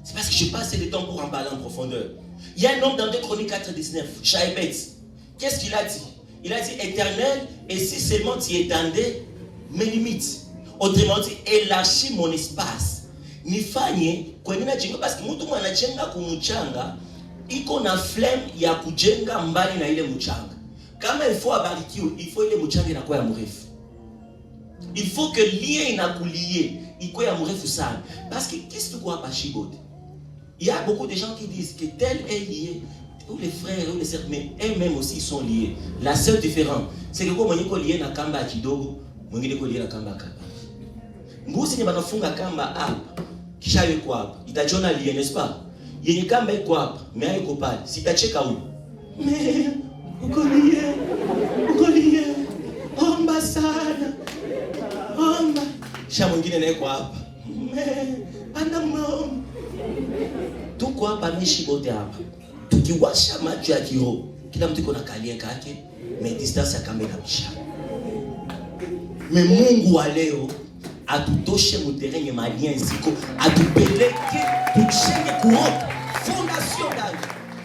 C'est parce que je passe le temps pour emballer en profondeur. Il y a un homme dans 2 Chroniques 4:19, Shaibet. Qu'est-ce qu'il a dit? Il a dit, Éternel, et si seulement tu étendais mes limites. Autrement dit, élargis mon espace. Nifanye kwenye jengo, parce que mtu mwanajenga kumuchanga iko na flemme ya kujenga mbali na ile mchanga. Kama il faut abarikiwe, il faut ile mchanga inakuwa ya mrefu. Il faut que lien inakulie iko ya mrefu sana. Parce que qu'est-ce que quoi Pachibode? Il y a beaucoup de gens qui disent que tel est lié, ou les frères ou les sœurs, mais eux-mêmes aussi sont liés. La seule différence, c'est que quand on est lié na kamba kidogo, on est lié na kamba kaba. Mbuzi ni banafunga kamba hapa. Kisha yuko hapa. Itajiona liye, n'est-ce pas? Yenye kamba yuko hapa, mais hayuko pale. Sitacheka huyu. Mais uko liye. Omba sana. Omba. Kisha mwingine naye kwa hapa. Mais ana mama. Tuko hapa mishi bote hapa. Tukiwasha macho ya kiroho. Kila mtu iko na kalia kake, mais distance ya kamba inabisha. Mais Mungu wa leo atutoshe muterenge malien ziko, atupeleke tuchenge kuota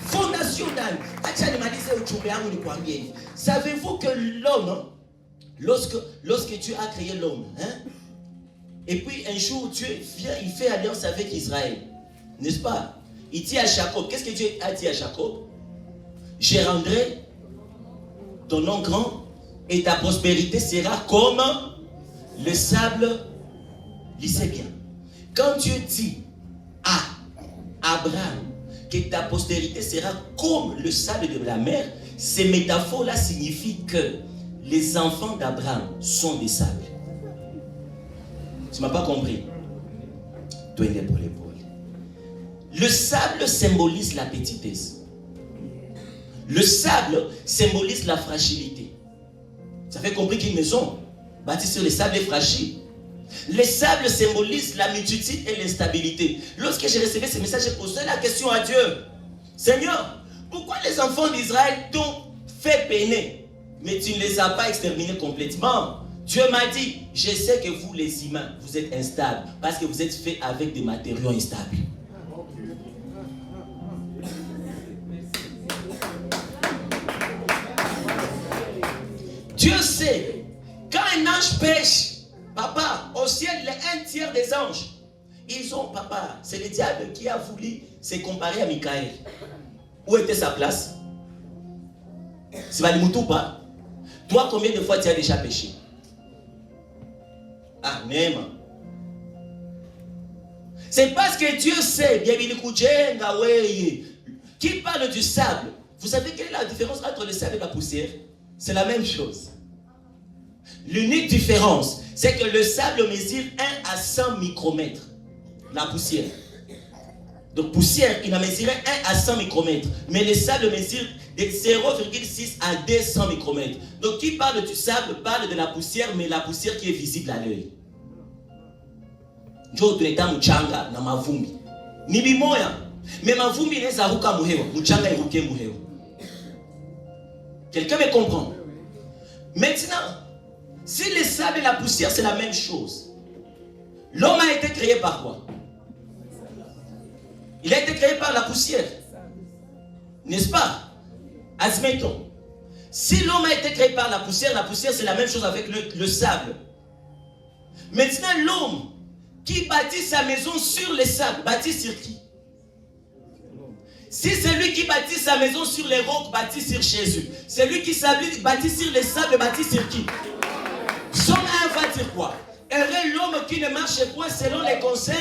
fondation d'âme. Acha nimalize ujumbe yangu nikwambie hivi. Savez-vous que l'homme, lorsque Dieu a créé l'homme, hein, et puis un jour Dieu vient, il fait alliance avec Israël, n'est-ce pas? Il dit à Jacob, qu'est-ce que Dieu a dit à Jacob? Je rendrai ton nom grand et ta prospérité sera comme le sable. Lisez bien. Quand Dieu dit à Abraham que ta postérité sera comme le sable de la mer, ces métaphores-là signifient que les enfants d'Abraham sont des sables. Tu ne m'as pas compris? Toi, il est pour l'épaule. Le sable symbolise la petitesse. Le sable symbolise la fragilité. Vous avez compris qu'une maison bâtie sur le sable est fragile. Le sable symbolise la multitude et l'instabilité. Lorsque j'ai reçu ce message, j'ai posé la question à Dieu. Seigneur, pourquoi les enfants d'Israël t'ont fait peiner, mais tu ne les as pas exterminés complètement? Dieu m'a dit, je sais que vous les humains, vous êtes instables parce que vous êtes faits avec des matériaux instables. Dieu sait, quand un ange pêche, papa, au ciel, les 1/3 des anges, ils ont, papa, c'est le diable qui a voulu se comparer à Michael. Où était sa place? C'est Valimoutou pas? Toi, combien de fois tu as déjà péché? Ah, même. C'est parce que Dieu sait, qui parle du sable. Vous savez quelle est la différence entre le sable et la poussière? C'est la même chose. L'unique différence, c'est que le sable mesure 1 à 100 micromètres. La poussière. Donc poussière, il a mesuré 1 à 100 micromètres. Mais le sable mesure de 0,6 à 200 micromètres. Donc qui parle du sable parle de la poussière, mais la poussière qui est visible à l'œil. Njo tuneta mchanga na mavumbi. Ni bimoya. Mais mavumbi inaweza ruka muhewa, mchanga iruke muhewa. Quelqu'un me comprend? Maintenant, si le sable et la poussière c'est la même chose, l'homme a été créé par quoi? Il a été créé par la poussière. N'est-ce pas? Admettons. Si l'homme a été créé par la poussière c'est la même chose avec le sable. Maintenant, l'homme qui bâtit sa maison sur le sable, bâtit sur qui? Si celui qui bâtit sa maison sur les rocs, bâtit sur Jésus. Celui qui bâtit sur les sables, bâtit sur qui? Somme 1 va dire quoi? Heureux l'homme qui ne marche point selon les conseils.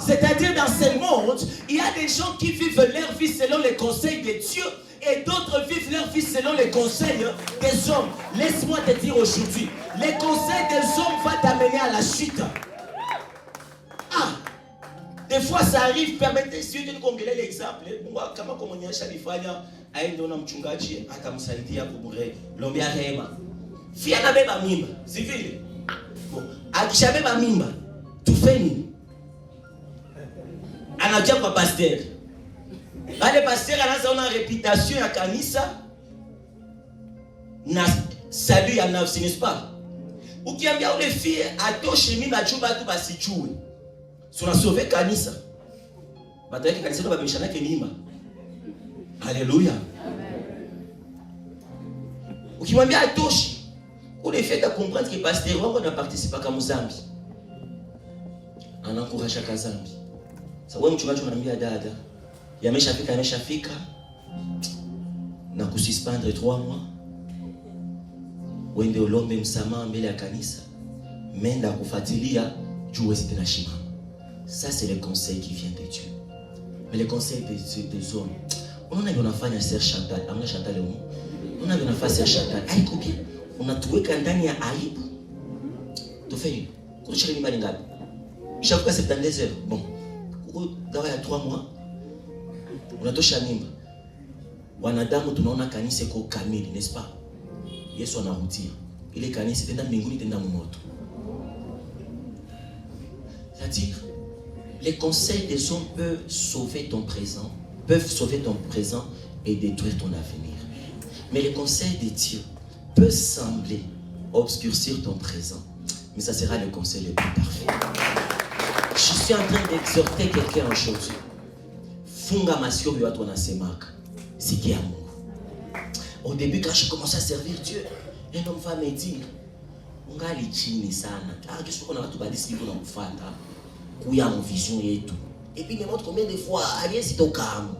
C'est-à-dire dans ce monde, il y a des gens qui vivent leur vie selon les conseils de Dieu et d'autres vivent leur vie selon les conseils des hommes. Laisse-moi te dire aujourd'hui, les conseils des hommes vont t'amener à la chute. Ah! Des fois ça arrive, permettez, si je vous donne l'exemple, moi, kama kumonyesha alifanya aende na mchungaji atamsaidia kubure lombe ya rehema. Fia na beba mimba, si vile? Bon, akishabeba mimba, tufeni. Anakuja kwa pasteur. Wale pasteur anaanza ona réputation ya kanisa na salut ya nafsi, n'est-ce pas? Ukiambia ule fie atoshe mimba chuba tu basichue. Sura sauvé kanisa. Bataki kanisa ndo babishana ke mimba. Alléluia. Ukimwambia atoshi, ule fait à comprendre que pasteur wako na participer kama Zambi. Anaencourage kazambi. Sasa wewe mchungaji unamwambia dada, yameshafika na kususpendre 3 mois. Wende ulombe msamaha mbele ya kanisa. Menda kufuatilia juu wewe tena shima. Ça c'est le conseil qui vient de Dieu. Mais le conseil des hommes. On a unafanya Sir Chantal, amna Chantal leo. On a unafanya Sir Chantal. Haiko bien. Unatuweka ndani ya aibu. Tufanye Chaque fois, 72 heures. Bon. Il y a 3 mois. On a touché à Nimba. Wanadamu tunaona kanisa iko kamili, n'est-ce pas? Yesu anarudia. Ile kanisa tenda mbinguni tenda moto. C'est-à-dire, les conseils des hommes peuvent sauver ton présent, et détruire ton avenir. Mais les conseils de Dieu peuvent sembler obscurcir ton présent, mais ça sera le conseil le plus parfait. Je suis en train d'exhorter quelqu'un aujourd'hui. Funga masio biwatu wanasemaka. Sikia Mungu. Au début, quand je commençais à servir Dieu, un homme va me dire, ungali chini sana. Qu'est-ce qu'on a tout badi si on a kufata? Kuya en vision et tout. Et puis il me montre combien de fois, allez c'est au calme.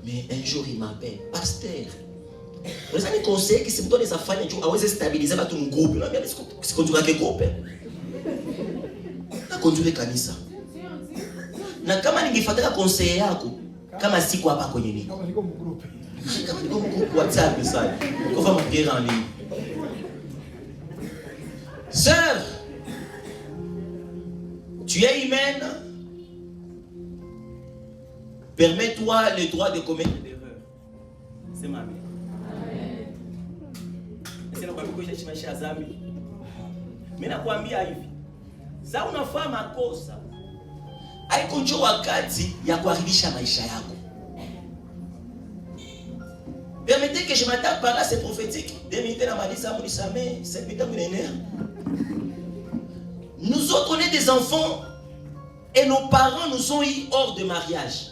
Mais un jour il m'appelle, pasteur. Vous avez conseillé que si vous donnez des affaires, vous allez stabiliser tout mon groupe. C'est qu'on doit que groupe. Na conduire kanisa. Na kama ningefuata conseiller yako, kama siku hapa kwenye niko. Kama niko mgroup. Kama niko mgroup WhatsApp ça. Qu'on va m'appeler en ligne. Sœur, tu es humaine. Permets-toi le droit de commettre des erreurs. C'est ma mère. C'est le problème que j'ai chez Azami. Mais nakwambia hivi. Sasa unafaa makosa. Haiko njoo wakati ya kuharibisha maisha yako. Permettez que je m'attaque par là, c'est prophétique. 2 minutes na malisa munisame, 7 minutes munenea. Nous autres on est des enfants et nos parents nous ont eu hors de mariage.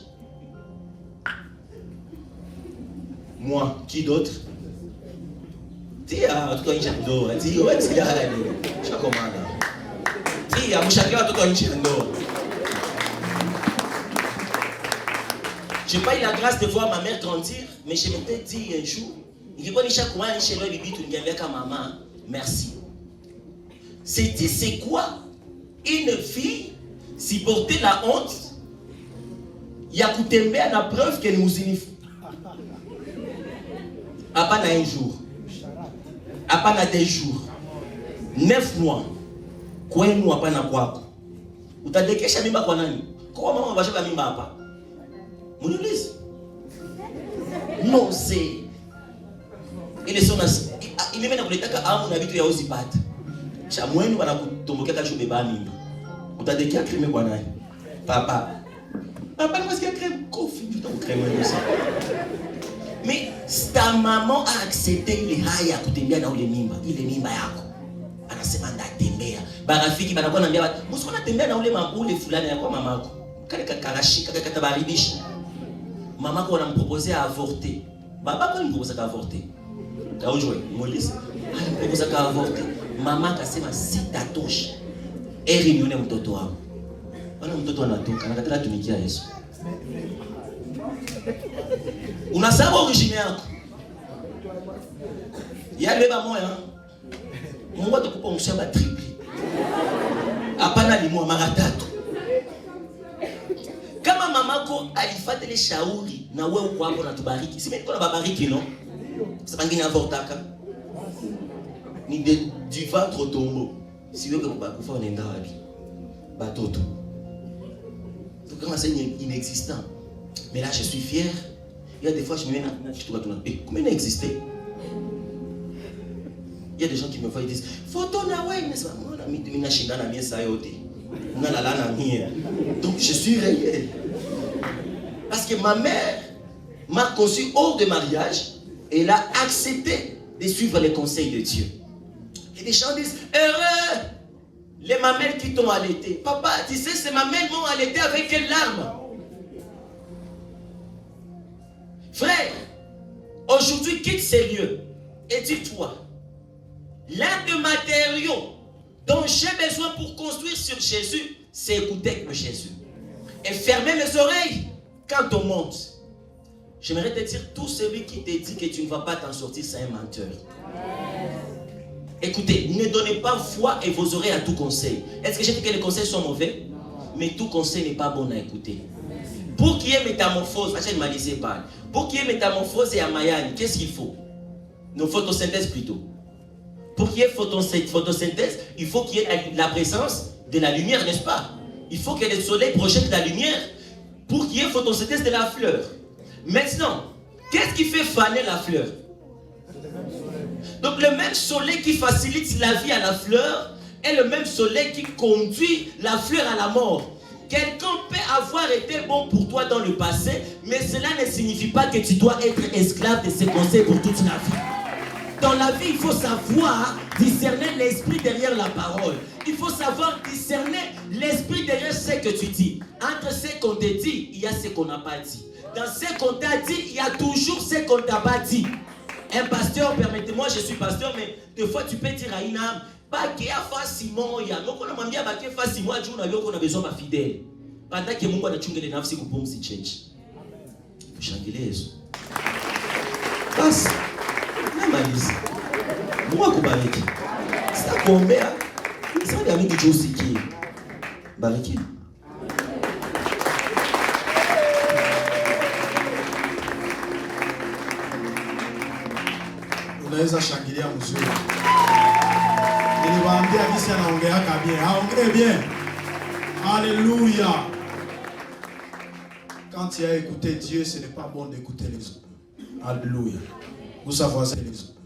Moi, qui d'autre? Tia, watoto nje ndoa. Tia, wewe gani? Shakomana. Tia, mshakia watoto nje ndoa. J'ai pas eu la grâce de voir ma mère grandir, mais je m'étais dit un jour, maman, merci. C'est quoi une fille si porter la honte, il y a coutembe à la preuve qu'elle nous unifie. À pas un jour, à pas 2 jours, 9 mois, quoi nous à pas na quoi. Ou t'as décaché mimba kwa nani? Comment maman va jouer mimba pas? Mon église. Non, c'est. Il est son il est même dans l'état à mon habitude à Ozipat. Chamouin va tomber quelque chose de bas mimba. Ou t'as décaché crème quoi nani? Papa. Papa, parce qu'il y a crème coffee, tu t'en crème aussi. Mais ta maman a accepté les haya kutembea na ule mimba, ile mimba yako. Anasema ndatembea. Barafiki banakuwa naambia, "Msiko natembea na ule ule fulani yako mama yako." Kale kakarashika kale katabaribisha. Mama yako anamproposer à avorter. Baba yako anamproposer à avorter. Kaujwe, Moïse. Anamproposer à avorter. Mama akasema sitatosha. Eri nione mtoto wako. Bwana mtoto anatoka, anakataka tumikia Yesu. Unasahau origine yako. Yaleba moya. Mungu atakupa mshamba triple. Hapana limwa mara 3. Kama mamako alifuata ile shauri na wewe uko hapo na tubariki. Si mimi niko na babariki no? Sipangine avortaka. Ni du ventre au tombeau. Si wewe kwa kufa unaenda wapi? Batoto. Donc comment c'est inexistant. Mais là je suis fier. Il y a des fois je me mets dans comment il a existé? Il y a des gens qui me voient et disent photo na ouais mais ça mon ami tu m'as chinda na mie ça yote. On a la mie. Donc je suis réel. Parce que ma mère m'a conçu hors de mariage et elle a accepté de suivre les conseils de Dieu. Et des gens disent heureux les mamelles qui t'ont allaité. Papa, tu sais ces mamelles m'ont allaité avec quelles larmes? Frère, aujourd'hui quitte ces lieux et dis-toi, l'un des matériaux dont j'ai besoin pour construire sur Jésus, c'est écouter le Jésus. Et fermer mes oreilles quand on monte. J'aimerais te dire, tout celui qui te dit que tu ne vas pas t'en sortir, c'est un menteur. Écoutez, ne donnez pas foi et vos oreilles à tout conseil. Est-ce que j'ai dit que les conseils sont mauvais? Mais tout conseil n'est pas bon à écouter. Pour qu'il y ait métamorphose, pour qu'il y ait métamorphose et amayani, qu'est-ce qu'il faut? Nos photosynthèses plutôt. Pour qu'il y ait photosynthèse, il faut qu'il y ait la présence de la lumière, n'est-ce pas? Il faut que le soleil projette la lumière pour qu'il y ait photosynthèse de la fleur. Maintenant, qu'est-ce qui fait faner la fleur? Donc le même soleil qui facilite la vie à la fleur est le même soleil qui conduit la fleur à la mort. Quelqu'un peut avoir été bon pour toi dans le passé, mais cela ne signifie pas que tu dois être esclave de ses conseils pour toute la vie. Dans la vie, il faut savoir discerner l'esprit derrière la parole. Il faut savoir discerner l'esprit derrière ce que tu dis. Entre ce qu'on te dit, il y a ce qu'on n'a pas dit. Dans ce qu'on t'a dit, il y a toujours ce qu'on t'a pas dit. Un pasteur, permettez-moi, je suis pasteur, mais des fois tu peux dire à une âme, pas qu'il y a facilement, il y a donc on a mis à baquer facilement, on a besoin de fidèle. Pendant que Mungu anachunga les nafsi kupumzi church. Tushangilie Yesu. Basi. Namaliza. Mungu akubariki. Sitakuombea. Sasa mingi tu usikie. Bariki. Unaweza shangilia mzuri. Niliwaambia kisi anaongeaka bien. Aongee bien. Alléluia. Quand tu as écouté Dieu, ce n'est pas bon d'écouter les autres. Alléluia. Vous savez les autres.